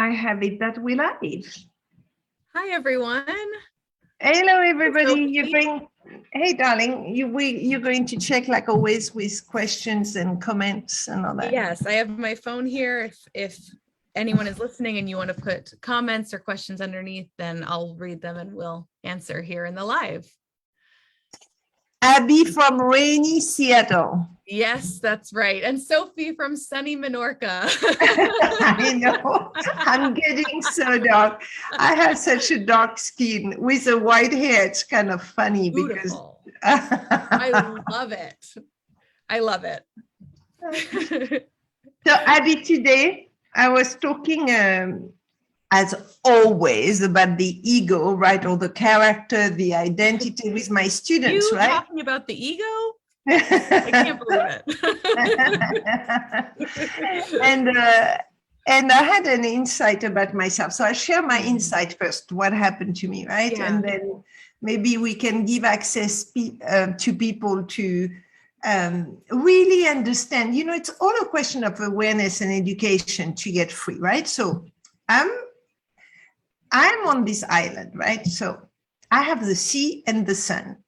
I have it that we live. Hi, everyone. Hello, everybody. Hey, darling, you're going to check like always with questions and comments and all that. Yes, I have my phone here. If anyone is listening and you want to put comments or questions underneath, then I'll read them and we'll answer here in the live. Abby from rainy Seattle. Yes, that's right. And Sophie from sunny Menorca. I know. I'm getting so dark. I have such a dark skin with a white hair. It's kind of funny. Beautiful. Because I love it. I love it. So Abby, today I was talking as always about the ego, right? Or the character, the identity with my students, right? Talking about the ego? I can't believe it. And I had an insight about myself. So I share my insight first, what happened to me, right? Yeah. And then maybe we can give access to people to really understand, it's all a question of awareness and education to get free, right? So I'm on this island, right? So I have the sea and the sun.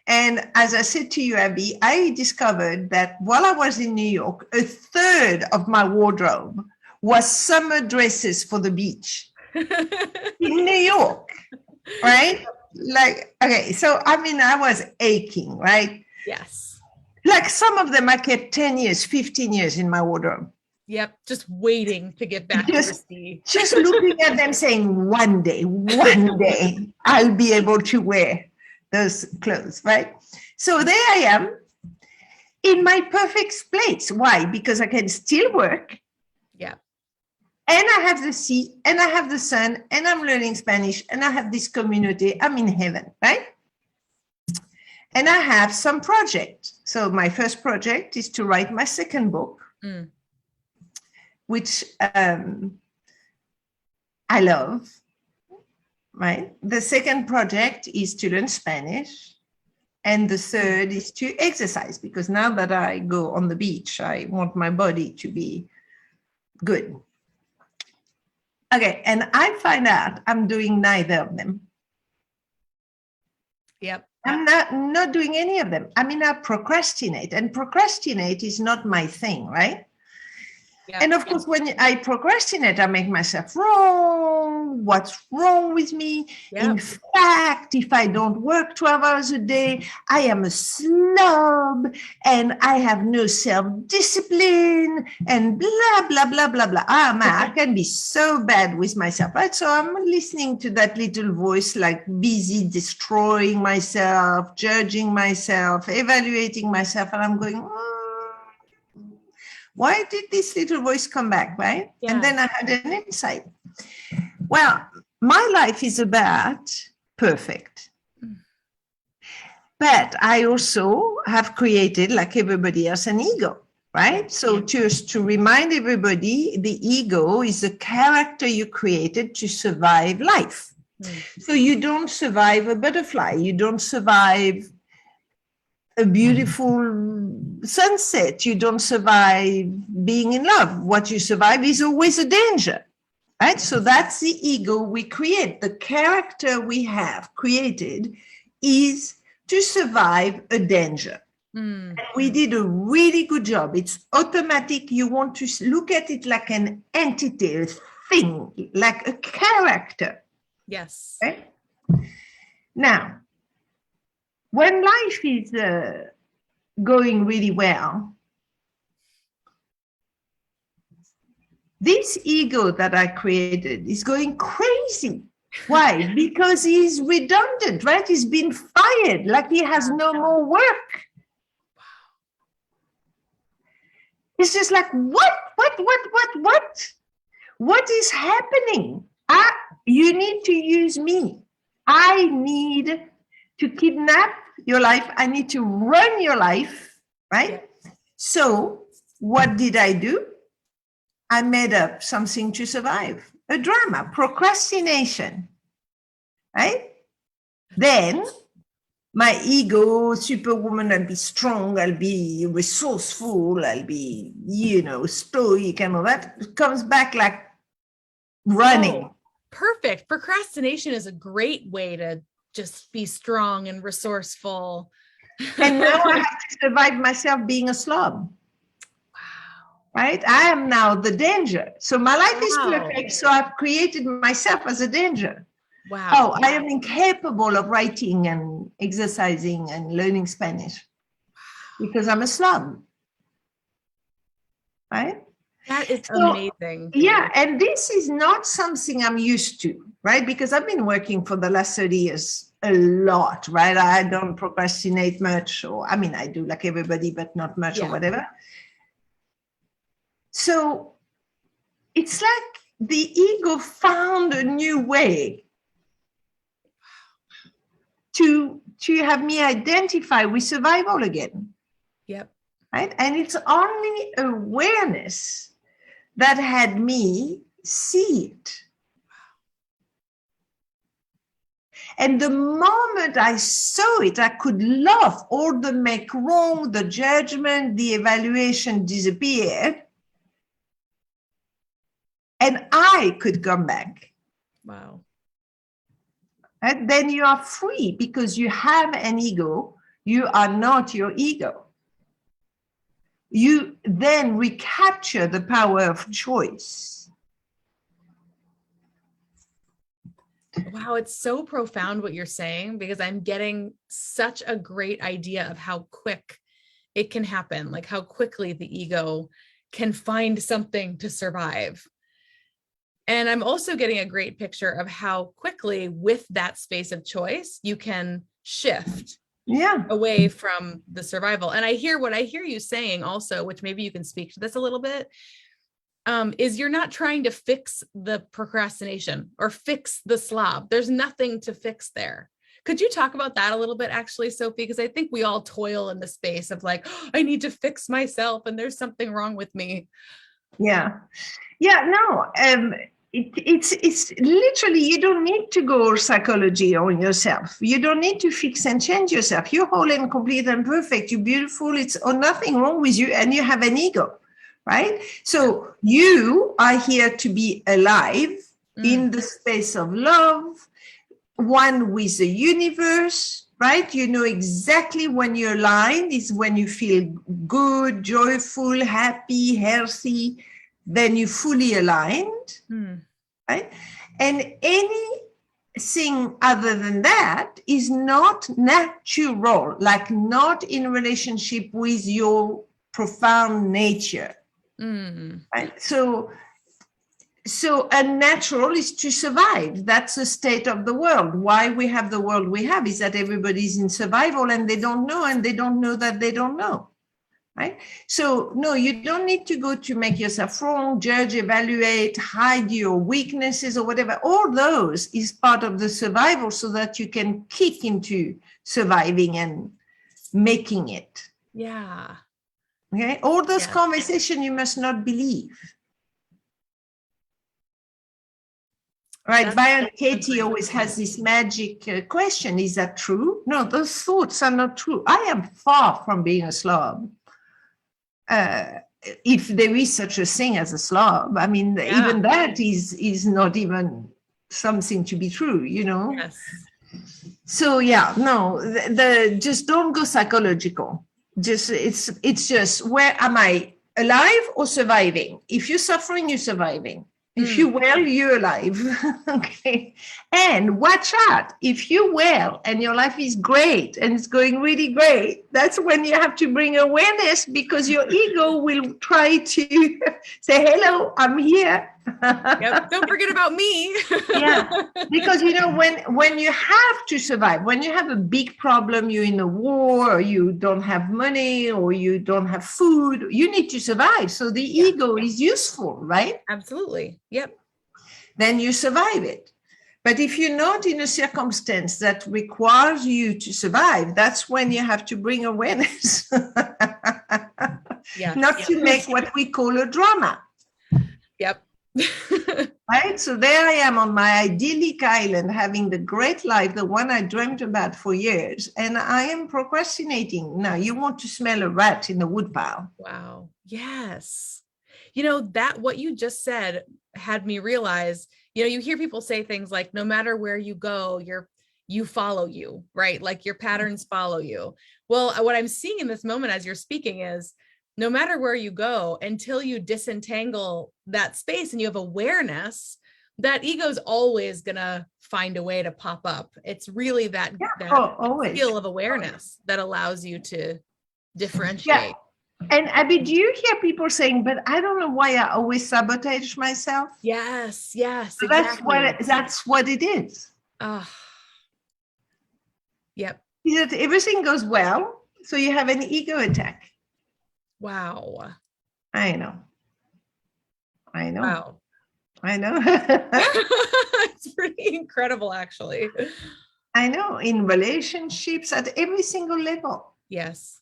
And as I said to you, Abby, I discovered that while I was in New York, a third of my wardrobe was summer dresses for the beach in New York, right? Like, okay, so I mean, I was aching, right? Yes. Like some of them I kept 10 years, 15 years in my wardrobe. Yep, just waiting to get back to the sea. Just looking at them saying, one day I'll be able to wear those clothes, right? So there I am in my perfect place. Why? Because I can still work. Yeah. And I have the sea and I have the sun and I'm learning Spanish and I have this community. I'm in heaven, right? And I have some project. So my first project is to write my second book, which I love. Right. The second project is to learn Spanish. And the third is to exercise, because now that I go on the beach, I want my body to be good. Okay. And I find out I'm doing neither of them. Yep. I'm not doing any of them. I mean, I procrastinate, and procrastinate is not my thing, right? Yep. And of course, when I procrastinate, I make myself wrong. What's wrong with me? Yep. In fact, if I don't work 12 hours a day, I am a slob and I have no self-discipline and blah, blah, blah, blah, blah. I can be so bad with myself, right? So I'm listening to that little voice, like busy destroying myself, judging myself, evaluating myself. And I'm going, why did this little voice come back, right? Yeah. And then I had an insight. Well, my life is about perfect. But I also have created, like everybody else, an ego, right? So just to remind everybody, the ego is the character you created to survive life. So you don't survive a butterfly. You don't survive a beautiful sunset. You don't survive being in love. What you survive is always a danger, right? So that's the ego we create. The character we have created is to survive a danger. And we did a really good job. It's automatic. You want to look at it like an entity, a thing, like a character. Yes. Right? Now, when life is going really well, this ego that I created is going crazy. Why? Because he's redundant, right? He's been fired, like he has no more work. It's just like, what? What is happening? You need to use me. I need to kidnap your life. I need to run your life, right? So what did I do? I made up something to survive, a drama, procrastination, right? Then my ego, superwoman, I'll be strong, I'll be resourceful, I'll be, stoic and all that, comes back like, running. Oh, perfect. Procrastination is a great way to just be strong and resourceful. And now I have to survive myself being a slob. Wow. Right? I am now the danger. So my life is Wow. perfect. So I've created myself as a danger. Wow. Oh, I am incapable of writing and exercising and learning Spanish because I'm a slob. Right? That is So, amazing. yeah. And this is not something I'm used to, right? Because I've been working for the last 30 years a lot, right? I don't procrastinate much, or I mean, I do like everybody, but not much or whatever. So it's like the ego found a new way to have me identify with survival again. Yep. Right? And it's only awareness that had me see it. And the moment I saw it, I could laugh. All the make wrong, the judgment, the evaluation disappeared. And I could come back. Wow. And then you are free because you have an ego. You are not your ego. You then recapture the power of choice. Wow, it's so profound what you're saying, because I'm getting such a great idea of how quick it can happen, like how quickly the ego can find something to survive. And I'm also getting a great picture of how quickly, with that space of choice, you can shift away from the survival. And I hear what I hear you saying also, which maybe you can speak to this a little bit, is you're not trying to fix the procrastination or fix the slob. There's nothing to fix there. Could you talk about that a little bit, actually, Sophie? Because I think we all toil in the space of like, oh, I need to fix myself and there's something wrong with me. Yeah. No. It's literally, you don't need to go psychology on yourself. You don't need to fix and change yourself. You're whole and complete and perfect. You're beautiful. It's nothing wrong with you, and you have an ego, right? So you are here to be alive in the space of love, one with the universe, right? You know exactly when you're aligned is when you feel good, joyful, happy, healthy, then you're fully aligned, right? And anything other than that is not natural, like not in relationship with your profound nature, right? So unnatural is to survive. That's the state of the world. Why we have the world we have is that everybody's in survival and they don't know, and they don't know that they don't know, right? So no, you don't need to go to make yourself wrong, judge, evaluate, hide your weaknesses or whatever. All those is part of the survival so that you can kick into surviving and making it. Yeah. Okay. All those conversations you must not believe. Right, Byron Katie always has this magic question, is that true? No, those thoughts are not true. I am far from being a slob. If there is such a thing as a slob, I mean, even that is not even something to be true, you know? Yes. So no, just don't go psychological. Just it's just, where am I, alive or surviving? If you're suffering, you're surviving. If you're well, you're alive. Okay. And watch out. If you're well and your life is great and it's going really great, that's when you have to bring awareness, because your ego will try to say, hello, I'm here. Yep. Don't forget about me. Because, you know, when you have to survive, when you have a big problem, you're in a war, or you don't have money, or you don't have food, you need to survive. So the ego is useful, right? Absolutely. Yep. Then you survive it. But if you're not in a circumstance that requires you to survive, that's when you have to bring awareness. Not to make what we call a drama. Yep. Right? So there I am on my idyllic island, having the great life, the one I dreamt about for years, and I am procrastinating. Now, you want to smell a rat in the woodpile. Wow. Yes. that what you just said had me realize, you hear people say things like, no matter where you go, you follow you, right? Like your patterns follow you. Well, what I'm seeing in this moment as you're speaking is, no matter where you go, until you disentangle that space and you have awareness, that ego's always gonna find a way to pop up. It's really that always. skill of awareness that allows you to differentiate. Yeah. And Abby, do you hear people saying, but I don't know why I always sabotage myself? Yes, So exactly. that's what it is. Yep. That everything goes well, so you have an ego attack. Wow. I know. Wow. I know. It's pretty incredible, actually. I know. In relationships at every single level. Yes.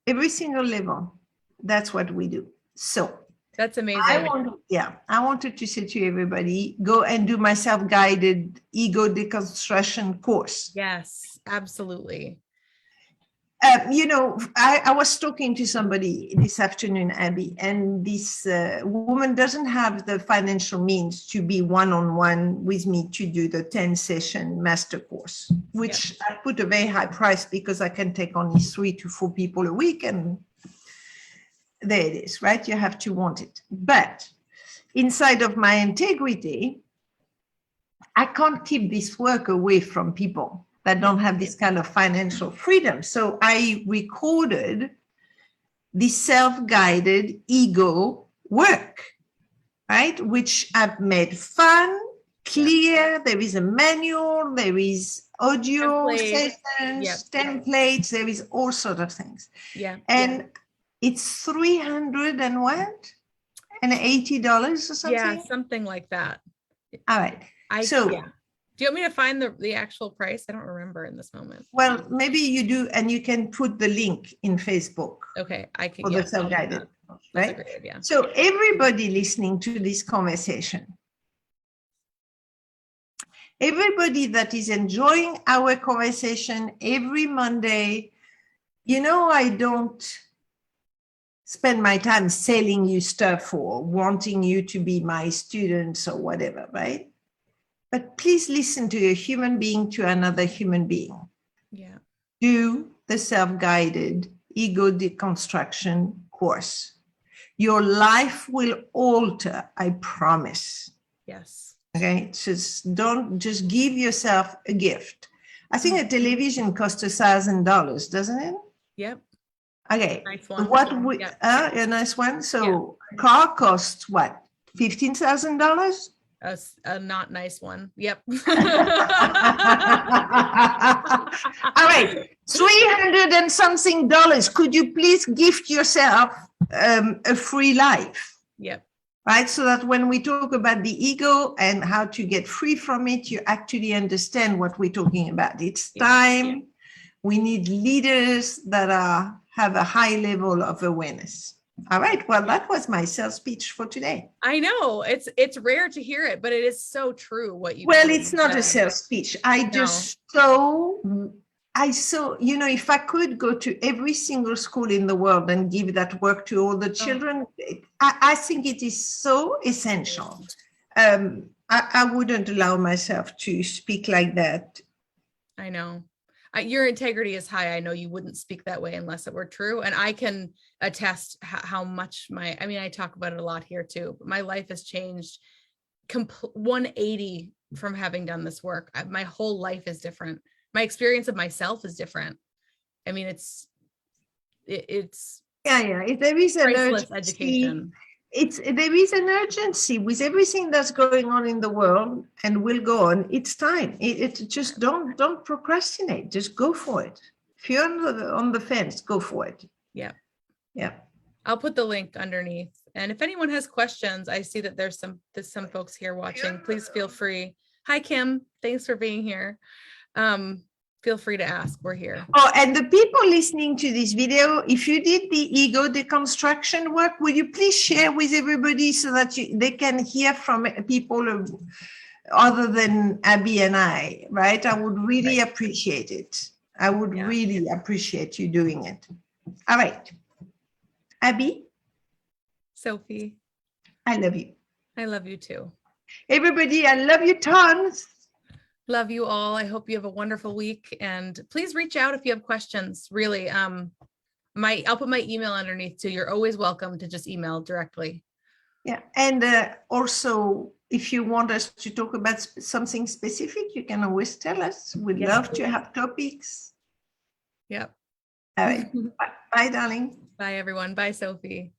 Every single level. That's what we do. So that's amazing. I wanted to say to everybody, go and do my self-guided ego deconstruction course. Yes, absolutely. I was talking to somebody this afternoon, Abby, and this woman doesn't have the financial means to be one-on-one with me to do the 10-session master course, which I put a very high price because I can take only 3 to 4 people a week, and there it is, right? You have to want it. But inside of my integrity, I can't keep this work away from people that don't have this kind of financial freedom. So I recorded the self-guided ego work, right? Which I've made fun, clear. There is a manual, there is audio sessions, templates, there is all sorts of things. And it's $300 and what? And $80 or something? Yeah, something like that. All right. Do you want me to find the actual price? I don't remember in this moment. Well, maybe you do, and you can put the link in Facebook. Okay, I can. For the self-guided, right? That's a great idea. So everybody listening to this conversation, everybody that is enjoying our conversation every Monday, I don't spend my time selling you stuff or wanting you to be my students or whatever, right? But please listen to a human being to another human being. Yeah. Do the self-guided ego deconstruction course. Your life will alter, I promise. Yes. Okay, don't just give yourself a gift. I think a television costs $1,000, doesn't it? Yep. Okay. Nice one. A nice one. So a car costs what? $15,000? A not nice one. Yep. All right, $300 and something. Could you please gift yourself a free life? Yep. Right, so that when we talk about the ego and how to get free from it, you actually understand what we're talking about. It's time. Yeah. We need leaders that have a high level of awareness. All right. Well, that was my sales speech for today. I know it's rare to hear it, but it is so true what you. Well, it's not a sales speech. If I could go to every single school in the world and give that work to all the children, I think it is so essential. I wouldn't allow myself to speak like that. I know. Your integrity is high. I know you wouldn't speak that way unless it were true. And I can attest how much I talk about it a lot here too, but my life has changed 180 from having done this work. My whole life is different. My experience of myself is different. I mean, it's there is an urgency. Education. There is an urgency with everything that's going on in the world and will go on. It's time. Just don't procrastinate. Just go for it. If you're on the fence, go for it. Yeah. Yeah. I'll put the link underneath. And if anyone has questions, I see that there's some folks here watching. Please feel free. Hi, Kim. Thanks for being here. Feel free to ask. We're here. Oh, and the people listening to this video, if you did the ego deconstruction work, will you please share with everybody so that they can hear from people other than Abby and I, right? I would really appreciate it. I would really appreciate you doing it. All right. Abby? Sophie. I love you. I love you too. Everybody, I love you tons. Love you all. I hope you have a wonderful week, and please reach out if you have questions. Really, I'll put my email underneath too. You're always welcome to just email directly. Yeah, and also, if you want us to talk about something specific, you can always tell us. We'd love to have topics. Yep. All right. Bye, darling. Bye, everyone. Bye, Sophie.